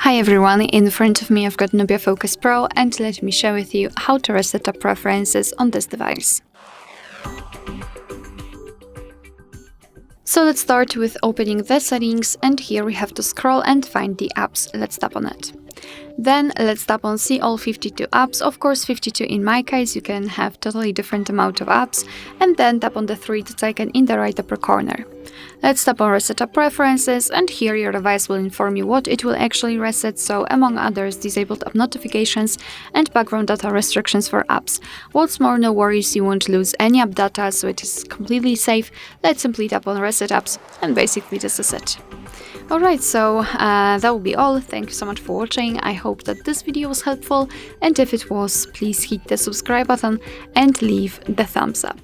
Hi everyone, in front of me I've got NUBIA Focus Pro and let me share with you how to reset the preferences on this device. So let's start with opening the settings, and here we have to scroll and find the apps. Let's tap on it. Then let's tap on see all 52 apps, of course 52 in my case, you can have totally different amount of apps, and then tap on the three dots icon in the right upper corner. Let's tap on reset app preferences, and here your device will inform you what it will actually reset, so among others disabled app notifications and background data restrictions for apps. What's more, no worries, you won't lose any app data, so it is completely safe. Let's simply tap on reset apps, and basically this is it. Alright, so that will be all. Thank you so much for watching. I hope that this video was helpful, and if it was, please hit the subscribe button and leave the thumbs up.